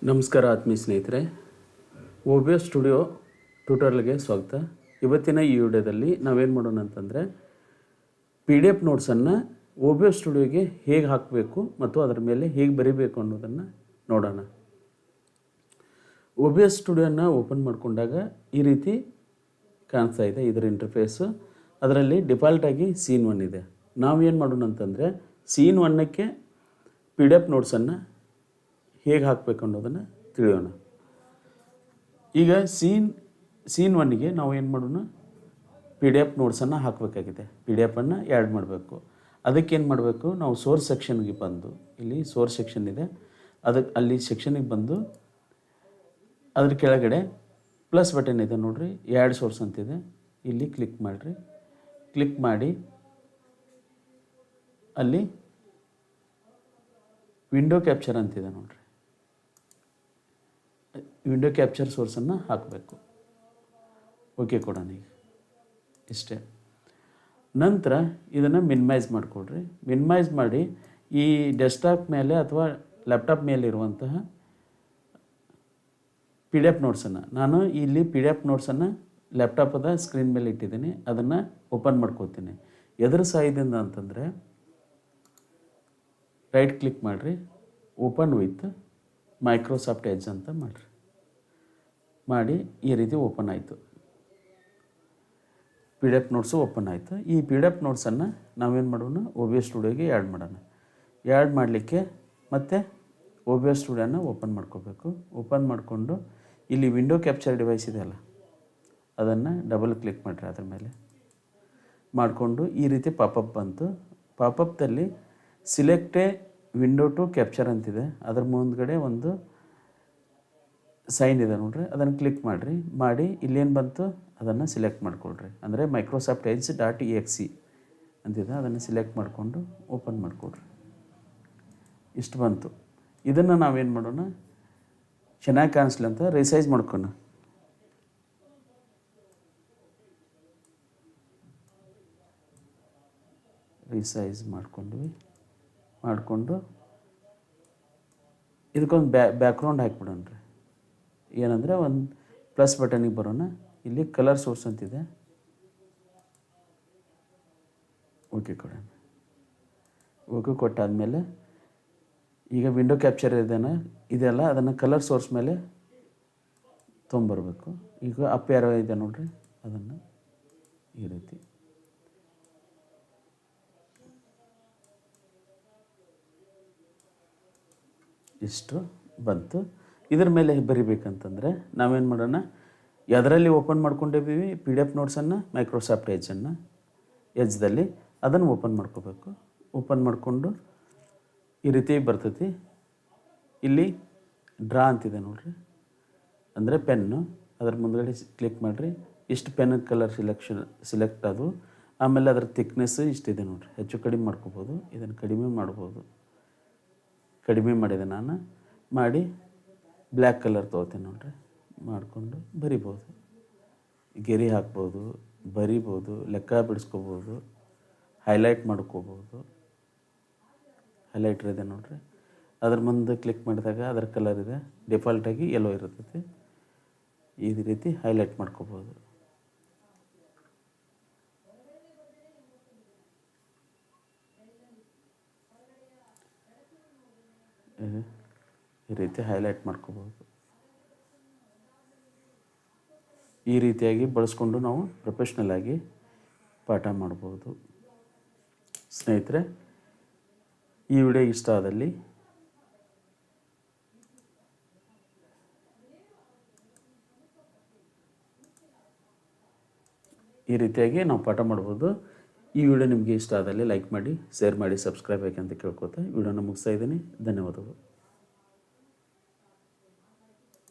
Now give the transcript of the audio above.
ನಮಸ್ಕಾರ ಆತ್ಮೀಯ ಸ್ನೇಹಿತರೆ, OBS ಸ್ಟುಡಿಯೋ ಟ್ಯೂಟೋರಿಯಲ್ಗೆ ಸ್ವಾಗತ. ಇವತ್ತಿನ ಈ ವಿಡಿಯೋದಲ್ಲಿ ನಾವೇನು ಮಾಡೋಣ ಅಂತಂದರೆ PDF ನೋಟ್ಸನ್ನು OBS ಸ್ಟುಡಿಯೋಗೆ ಹೇಗೆ ಹಾಕಬೇಕು ಮತ್ತು ಅದರ ಮೇಲೆ ಹೇಗೆ ಬರೀಬೇಕು ಅನ್ನೋದನ್ನು ನೋಡೋಣ. OBS ಸ್ಟುಡಿಯೋನ ಓಪನ್ ಮಾಡಿಕೊಂಡಾಗ ಈ ರೀತಿ ಕಾಣಿಸ್ತಾ ಇದೆ ಇದರ ಇಂಟರ್ಫೇಸು. ಅದರಲ್ಲಿ ಡಿಫಾಲ್ಟಾಗಿ ಸೀನ್ 1 ಇದೆ. ನಾವೇನು ಮಾಡೋಣ ಅಂತಂದರೆ ಸೀನ್ 1ಕ್ಕೆ PDF ನೋಟ್ಸನ್ನು ಹೇಗೆ ಹಾಕಬೇಕು ಅನ್ನೋದನ್ನು ತಿಳಿಯೋಣ. ಈಗ ಸೀನ್ 1ಗೆ ನಾವು ಏನು ಮಾಡೋಣ, PDF ನೋಟ್ಸನ್ನು ಹಾಕಬೇಕಾಗಿದೆ. PDF ಆ್ಯಡ್ ಮಾಡಬೇಕು. ಅದಕ್ಕೇನು ಮಾಡಬೇಕು, ನಾವು ಸೋರ್ಸ್ ಸೆಕ್ಷನ್ಗೆ ಬಂದು, ಇಲ್ಲಿ ಸೋರ್ಸ್ ಸೆಕ್ಷನ್ ಇದೆ, ಅಲ್ಲಿ ಸೆಕ್ಷನಿಗೆ ಬಂದು ಅದ್ರ ಕೆಳಗಡೆ ಪ್ಲಸ್ ಬಟನ್ ಇದೆ ನೋಡಿರಿ, ಆ್ಯಡ್ ಸೋರ್ಸ್ ಅಂತಿದೆ, ಇಲ್ಲಿ ಕ್ಲಿಕ್ ಮಾಡಿರಿ. ಕ್ಲಿಕ್ ಮಾಡಿ ಅಲ್ಲಿ ವಿಂಡೋ ಕ್ಯಾಪ್ಚರ್ ಅಂತಿದೆ ನೋಡಿರಿ, ವಿಂಡೋ ಕ್ಯಾಪ್ಚರ್ ಸೋರ್ಸನ್ನು ಹಾಕಬೇಕು. ಓಕೆ ಕೊಡೋಣ. ಈಗ ಇಷ್ಟೇ. ನಂತರ ಇದನ್ನು ಮಿನಿಮೈಸ್ ಮಾಡಿಕೊಡ್ರಿ. ಮಿನಿಮೈಸ್ ಮಾಡಿ ಈ ಡೆಸ್ಕ್ಟಾಪ್ ಮೇಲೆ ಅಥವಾ ಲ್ಯಾಪ್ಟಾಪ್ ಮೇಲೆ ಇರುವಂತಹ PDF ನೋಟ್ಸನ್ನು, ನಾನು ಇಲ್ಲಿ PDF ನೋಟ್ಸನ್ನು ಲ್ಯಾಪ್ಟಾಪದ ಸ್ಕ್ರೀನ್ ಮೇಲೆ ಇಟ್ಟಿದ್ದೀನಿ, ಅದನ್ನು ಓಪನ್ ಮಾಡ್ಕೋತೀನಿ. ಎದುರು ಸಹಾಯದಿಂದ ಅಂತಂದರೆ ರೈಟ್ ಕ್ಲಿಕ್ ಮಾಡಿರಿ, ಓಪನ್ ವಿತ್ ಮೈಕ್ರೋಸಾಫ್ಟ್ ಎಡ್ಜ್ ಅಂತ ಮಾಡಿರಿ. ಮಾಡಿ ಈ ರೀತಿ ಓಪನ್ ಆಯಿತು, PDF ನೋಟ್ಸು ಓಪನ್ ಆಯಿತು. ಈ PDF ನೋಟ್ಸನ್ನು ನಾವೇನು ಮಾಡೋಣ, OBS ಸ್ಟುಡಿಯೋಗೆ ಆ್ಯಡ್ ಮಾಡೋಣ. ಆ್ಯಡ್ ಮಾಡಲಿಕ್ಕೆ ಮತ್ತೆ OBS ಸ್ಟುಡಿಯೋನ ಓಪನ್ ಮಾಡ್ಕೋಬೇಕು. ಓಪನ್ ಮಾಡಿಕೊಂಡು ಇಲ್ಲಿ ವಿಂಡೋ ಕ್ಯಾಪ್ಚರ್ ಡಿವೈಸ್ ಇದೆಯಲ್ಲ, ಅದನ್ನು ಡಬಲ್ ಕ್ಲಿಕ್ ಮಾಡಿರಿ. ಅದ್ರ ಮೇಲೆ ಮಾಡಿಕೊಂಡು ಈ ರೀತಿ ಪಾಪಪ್ ಬಂತು. ಪಾಪಪ್ದಲ್ಲಿ ಸಿಲೆಕ್ಟೇ ವಿಂಡೋ ಟು ಕ್ಯಾಪ್ಚರ್ ಅಂತಿದೆ, ಅದ್ರ ಮುಂದ್ಗಡೆ ಒಂದು ಸೈನ್ ಇದೆ ನೋಡ್ರಿ, ಅದನ್ನು ಕ್ಲಿಕ್ ಮಾಡಿರಿ. ಮಾಡಿ ಇಲ್ಲೇನು ಬಂತು ಅದನ್ನು ಸಿಲೆಕ್ಟ್ ಮಾಡಿಕೊಡ್ರಿ. ಅಂದರೆ ಮೈಕ್ರೋಸಾಫ್ಟ್ edge.exe ಅಂತಿದೆ, ಅದನ್ನು ಸಿಲೆಕ್ಟ್ ಮಾಡಿಕೊಂಡು ಓಪನ್ ಮಾಡಿಕೊಡ್ರಿ. ಇಷ್ಟು ಬಂತು. ಇದನ್ನು ನಾವೇನು ಮಾಡೋಣ, ಚೆನ್ನಾಗಿ ಕಾಣಿಸ್ಲಿ ಅಂತ ರಿಸೈಜ್ ಮಾಡ್ಕೋಣ. ರಿಸೈಜ್ ಮಾಡಿಕೊಂಡು ಇದಕ್ಕೊಂದು ಬ್ಯಾಕ್ಗ್ರೌಂಡ್ ಹಾಕಿಬಿಡೋಣ ರೀ. ಏನಂದರೆ ಒಂದು ಪ್ಲಸ್ ಬಟನಿಗೆ ಬರೋಣ. ಇಲ್ಲಿ ಕಲರ್ ಸೋರ್ಸ್ ಅಂತಿದೆ, ಓಕೆ ಕೊಡೋಣ. ಓಕೆ ಕೊಟ್ಟಾದಮೇಲೆ ಈಗ ವಿಂಡೋ ಕ್ಯಾಪ್ಚರ್ ಇದೆಲ್ಲ ಅದನ್ನು ಕಲರ್ ಸೋರ್ಸ್ ಮೇಲೆ ತೊಗೊಂಬರ್ಬೇಕು. ಈಗ ಅಪ್ ಯಾರೋ ಇದೆ ನೋಡ್ರಿ, ಅದನ್ನು ಈ ರೀತಿ ಇಷ್ಟು ಬಂತು. ಇದ್ರ ಮೇಲೆ ಬರಿಬೇಕಂತಂದರೆ ನಾವೇನು ಮಾಡೋಣ, ಅದರಲ್ಲಿ ಓಪನ್ ಮಾಡ್ಕೊಂಡಿದ್ದೀವಿ PDF ನೋಟ್ಸನ್ನು, ಮೈಕ್ರೋಸಾಫ್ಟ್ ಎಡ್ಜ್ದಲ್ಲಿ ಅದನ್ನು ಓಪನ್ ಮಾಡ್ಕೋಬೇಕು. ಓಪನ್ ಮಾಡಿಕೊಂಡು ಈ ರೀತಿ ಬರ್ತೈತಿ. ಇಲ್ಲಿ ಡ್ರಾ ಅಂತಿದೆ ನೋಡಿರಿ, ಅಂದರೆ ಪೆನ್ನು, ಅದರ ಮುಂದ್ಗಡೆ ಕ್ಲಿಕ್ ಮಾಡಿರಿ. ಇಷ್ಟು ಪೆನ್ ಕಲರ್ ಸಿಲೆಕ್ಟ್ ಅದು. ಆಮೇಲೆ ಅದರ ಥಿಕ್ನೆಸ್ಸು ಇಷ್ಟಿದೆ ನೋಡಿರಿ, ಹೆಚ್ಚು ಕಡಿಮೆ ಮಾಡ್ಕೋಬೋದು. ಇದನ್ನು ಕಡಿಮೆ ಮಾಡ್ಬೋದು. ಕಡಿಮೆ ಮಾಡಿದೆ ನಾನು. ಮಾಡಿ ಬ್ಲ್ಯಾಕ್ ಕಲರ್ ತೊಗೋತೀನಿ ನೋಡಿರಿ, ಮಾಡಿಕೊಂಡು ಬರಿಬೋದು. ಗೆರೆ ಹಾಕ್ಬೋದು, ಬರಿಬೋದು, ಲೆಕ್ಕ ಬಿಡಿಸ್ಕೋಬೋದು, ಹೈಲೈಟ್ ಮಾಡ್ಕೋಬೋದು. ಹೈಲೈಟ್ರ್ ಇದೆ ನೋಡಿರಿ, ಅದ್ರ ಮುಂದೆ ಕ್ಲಿಕ್ ಮಾಡಿದಾಗ ಅದರ ಕಲರ್ ಇದೆ, ಡಿಫಾಲ್ಟಾಗಿ ಯೆಲ್ಲೋ ಇರ್ತೈತಿ. ಈ ರೀತಿ ಹೈಲೈಟ್ ಮಾಡ್ಕೋಬೋದು. ಈ ರೀತಿ ಹೈಲೈಟ್ ಮಾಡ್ಕೋಬೋದು. ಈ ರೀತಿಯಾಗಿ ಬಳಸ್ಕೊಂಡು ನಾವು ಪ್ರೊಫೆಷ್ನಲ್ ಆಗಿ ಪಾಠ ಮಾಡ್ಬೋದು. ಸ್ನೇಹಿತರೆ, ಈ ವಿಡಿಯೋ ಇಷ್ಟ ಆದಲ್ಲಿ ಈ ರೀತಿಯಾಗಿ ನಾವು ಪಾಠ ಮಾಡ್ಬೋದು. ಈ ವಿಡಿಯೋ ನಿಮಗೆ ಇಷ್ಟ ಆದಲ್ಲಿ ಲೈಕ್ ಮಾಡಿ, ಶೇರ್ ಮಾಡಿ, ಸಬ್ಸ್ಕ್ರೈಬ್ ಆಗಿ ಅಂತ ಕೇಳ್ಕೊತಾ ವಿಡಿಯೋನ ಮುಗಿಸ್ತಾ ಇದ್ದೀನಿ. ಧನ್ಯವಾದಗಳು.